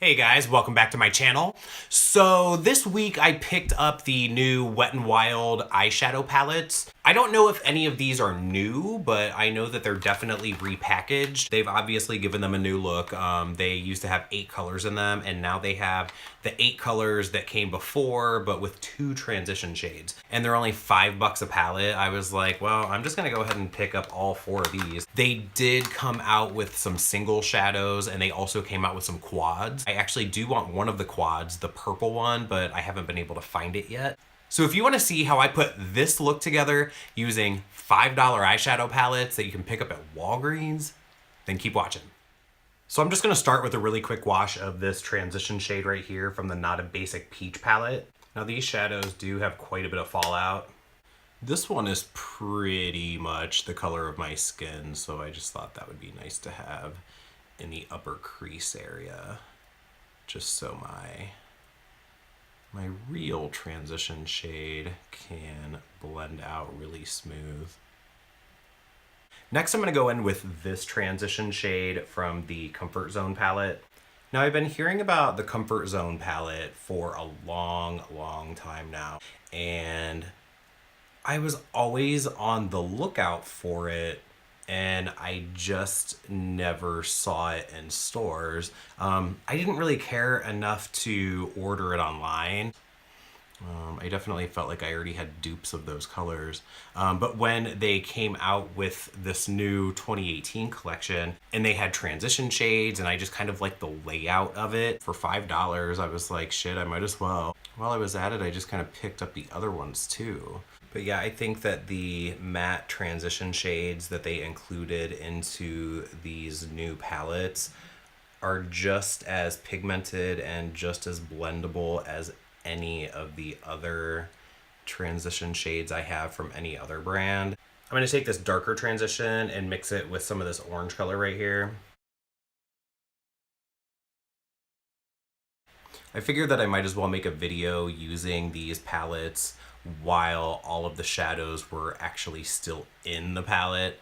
Hey guys, welcome back to my channel. So this week I picked up the new Wet n Wild eyeshadow palettes. I don't know if any of these are new, but I know that they're definitely repackaged. They've obviously given them a new look. They used to have 8 colors in them, and now they have the 8 colors that came before, but with 2 transition shades. And they're only $5 a palette. I was like, well, I'm just gonna go ahead and pick up all 4 of these. They did come out with some single shadows, and they also came out with some quads. I actually do want one of the quads, the purple one, but I haven't been able to find it yet. So if you want to see how I put this look together using $5 eyeshadow palettes that you can pick up at Walgreens, then keep watching. So I'm just going to start with a really quick wash of this transition shade right here from the NUDE Basic Peach palette. Now these shadows do have quite a bit of fallout. This one is pretty much the color of my skin, so I just thought that would be nice to have in the upper crease area, just so my real transition shade can blend out really smooth. Next, I'm going to go in with this transition shade from the Comfort Zone palette. Now, I've been hearing about the Comfort Zone palette for a long time now, and I was always on the lookout for it, and I just never saw it in stores. I didn't really care enough to order it online. I definitely felt like I already had dupes of those colors. But when they came out with this new 2018 collection and they had transition shades and I just kind of liked the layout of it for $5, I was like, shit, I might as well. While I was at it, I just kind of picked up the other ones too. But yeah, I think that the matte transition shades that they included into these new palettes are just as pigmented and just as blendable as any of the other transition shades I have from any other brand. I'm going to take this darker transition and mix it with some of this orange color right here. I figured that I might as well make a video using these palettes while all of the shadows were actually still in the palette,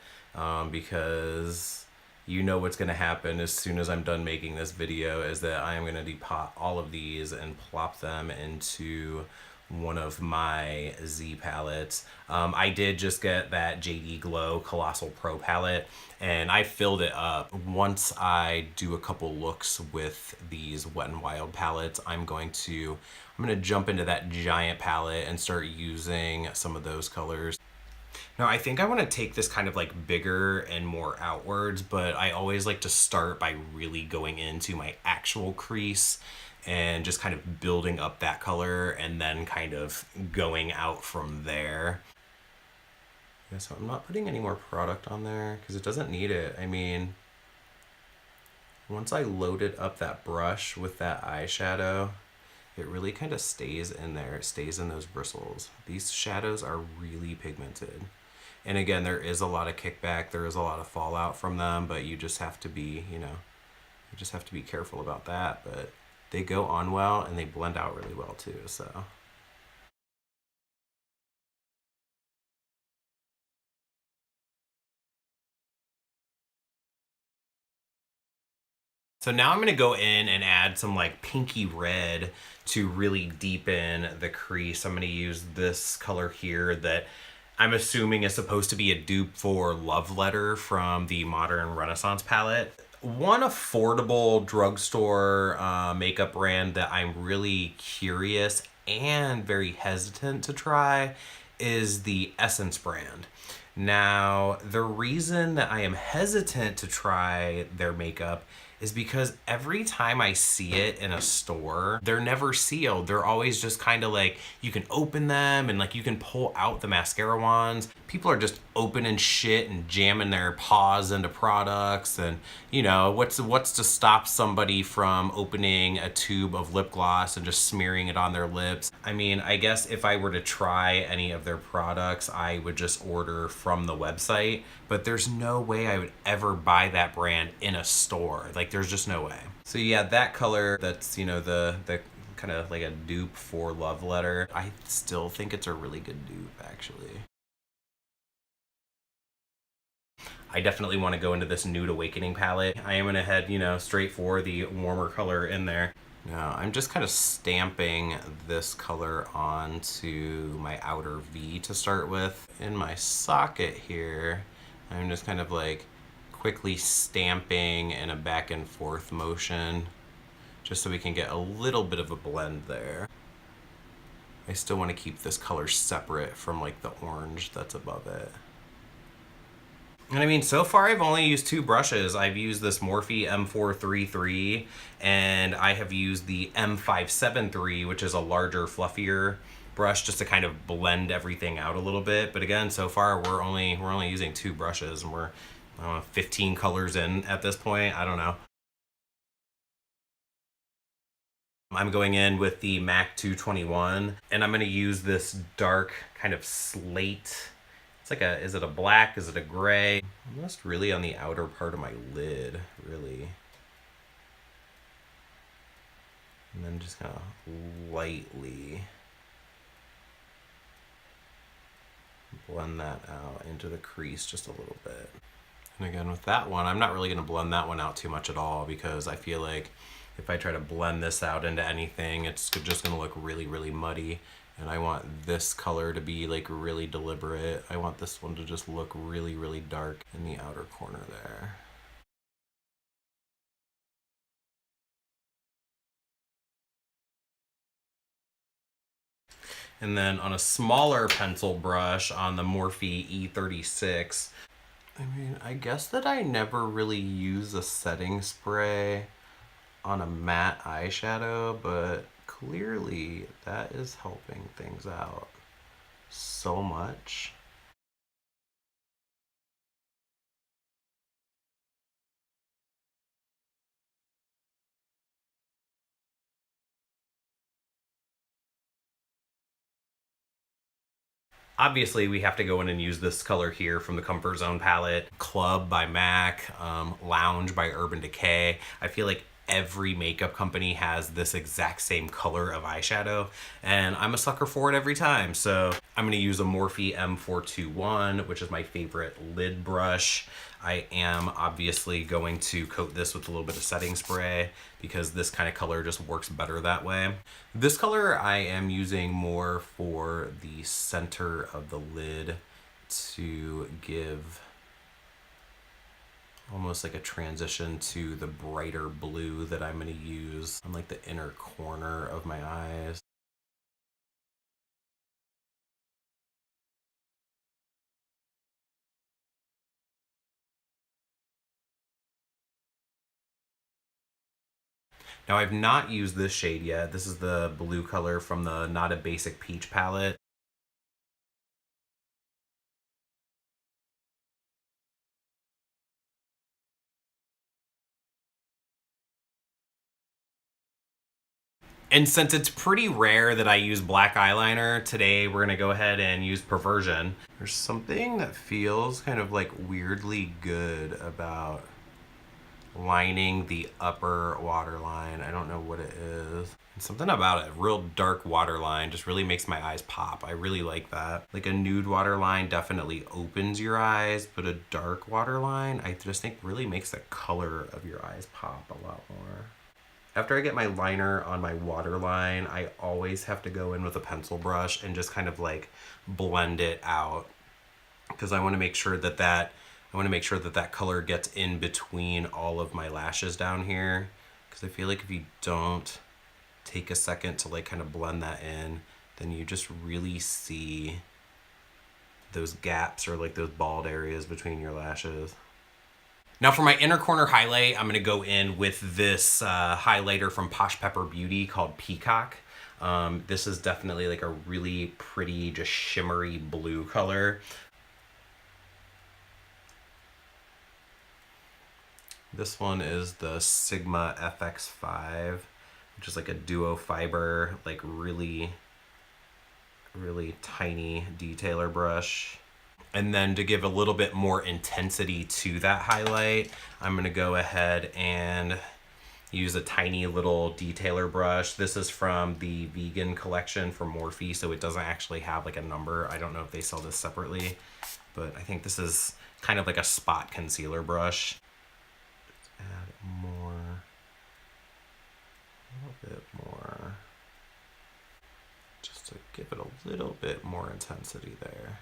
because you know what's going to happen as soon as I'm done making this video is that I am going to depot all of these and plop them into one of my Z palettes. I did just get that JD Glow Colossal Pro palette, and I filled it up. Once I do a couple looks with these Wet n Wild palettes, I'm gonna jump into that giant palette and start using some of those colors. Now, I think I want to take this kind of like bigger and more outwards, but I always like to start by really going into my actual crease and just kind of building up that color and then kind of going out from there. Yeah, so I'm not putting any more product on there because it doesn't need it. I mean, once I loaded up that brush with that eyeshadow, it really kind of stays in there. It stays in those bristles. These shadows are really pigmented. And again, there is a lot of kickback. There is a lot of fallout from them, but you just have to be, you just have to be careful about that. But they go on well and they blend out really well too, so. So now I'm going to go in and add some like pinky red to really deepen the crease. I'm going to use this color here that I'm assuming is supposed to be a dupe for Love Letter from the Modern Renaissance palette. One affordable drugstore makeup brand that I'm really curious and very hesitant to try is the Essence brand. Now, the reason that I am hesitant to try their makeup is because every time I see it in a store, they're never sealed. They're always just kind of like, you can open them and like you can pull out the mascara wands. People are just opening shit and jamming their paws into products, and you know, what's to stop somebody from opening a tube of lip gloss and just smearing it on their lips? I mean, I guess if I were to try any of their products, I would just order from the website, but there's no way I would ever buy that brand in a store. Like, there's just no way. So yeah, that color, that's, you know, the kind of like a dupe for Love Letter, I still think it's a really good dupe, actually. I definitely want to go into this Nude Awakening palette. I am gonna head, you know, straight for the warmer color in there. Now, I'm just kind of stamping this color onto my outer V to start with. In my socket here, I'm just kind of like quickly stamping in a back and forth motion, just so we can get a little bit of a blend there. I still want to keep this color separate from like the orange that's above it. And I mean, so far I've only used 2 brushes. I've used this Morphe M433 and I have used the M573, which is a larger, fluffier brush, just to kind of blend everything out a little bit. But again, so far we're only using 2 brushes, and we're 15 colors in at this point. I don't know. I'm going in with the MAC 221, and I'm going to use this dark kind of slate. It's like is it a black? Is it a gray? Almost really on the outer part of my lid, really. And then just kind of lightly blend that out into the crease just a little bit. And again, with that one, I'm not really going to blend that one out too much at all, because I feel like if I try to blend this out into anything, it's just going to look really, really muddy. And I want this color to be like really deliberate. I want this one to just look really, really dark in the outer corner there. And then on a smaller pencil brush on the Morphe E36, I mean, I guess that I never really use a setting spray on a matte eyeshadow, but clearly that is helping things out so much. Obviously, we have to go in and use this color here from the Comfort Zone palette. Club by MAC, Lounge by Urban Decay. I feel like every makeup company has this exact same color of eyeshadow, and I'm a sucker for it every time. So I'm going to use a Morphe M421, which is my favorite lid brush. I am obviously going to coat this with a little bit of setting spray, because this kind of color just works better that way. This color I am using more for the center of the lid to give almost like a transition to the brighter blue that I'm going to use on like the inner corner of my eyes. Now, I've not used this shade yet. This is the blue color from the Not a Basic Peach palette. And since it's pretty rare that I use black eyeliner, today we're gonna go ahead and use Perversion. There's something that feels kind of like weirdly good about lining the upper waterline. I don't know what it is. And something about it, real dark waterline, just really makes my eyes pop. I really like that. Like a nude waterline definitely opens your eyes, but a dark waterline, I just think really makes the color of your eyes pop a lot more. After I get my liner on my waterline, I always have to go in with a pencil brush and just kind of like blend it out, because I want to make sure that that color gets in between all of my lashes down here, because I feel like if you don't take a second to like kind of blend that in, then you just really see those gaps or like those bald areas between your lashes. Now for my inner corner highlight, I'm going to go in with this highlighter from Posh Pepper Beauty called Peacock. This is definitely like a really pretty, just shimmery blue color. This one is the Sigma FX5, which is like a duo fiber, like really, really tiny detailer brush. And then to give a little bit more intensity to that highlight, I'm gonna go ahead and use a tiny little detailer brush. This is from the vegan collection from Morphe, so it doesn't actually have like a number. I don't know if they sell this separately, but I think this is kind of like a spot concealer brush. Just add more, a little bit more, just to give it a little bit more intensity there.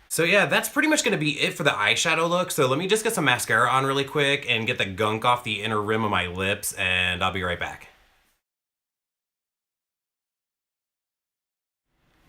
So yeah, that's pretty much gonna be it for the eyeshadow look. So let me just get some mascara on really quick and get the gunk off the inner rim of my lips, and I'll be right back.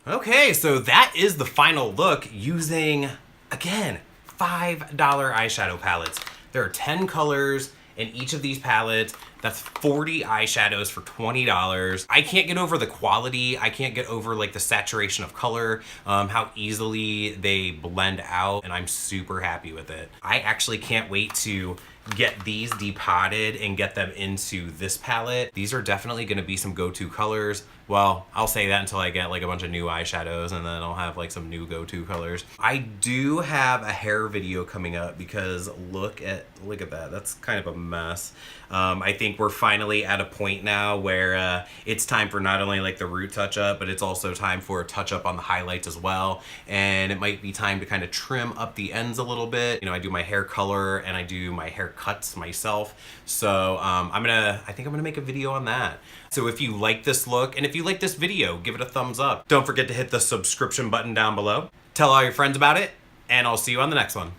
Okay, so that is the final look using, again, $5 eyeshadow palettes. There are 10 colors in each of these palettes. That's 40 eyeshadows for $20. I can't get over the quality. I can't get over like the saturation of color, how easily they blend out, and I'm super happy with it. I actually can't wait to get these depotted and get them into this palette. These are definitely gonna be some go-to colors. Well, I'll say that until I get like a bunch of new eyeshadows, and then I'll have like some new go-to colors. I do have a hair video coming up because look at that. That's kind of a mess. I think we're finally at a point now where it's time for not only like the root touch up, but it's also time for a touch up on the highlights as well. And it might be time to kind of trim up the ends a little bit. You know, I do my hair color and I do my hair cuts myself. So I think I'm gonna make a video on that. So if you like this look and if you like this video, give it a thumbs up. Don't forget to hit the subscription button down below. Tell all your friends about it, and I'll see you on the next one.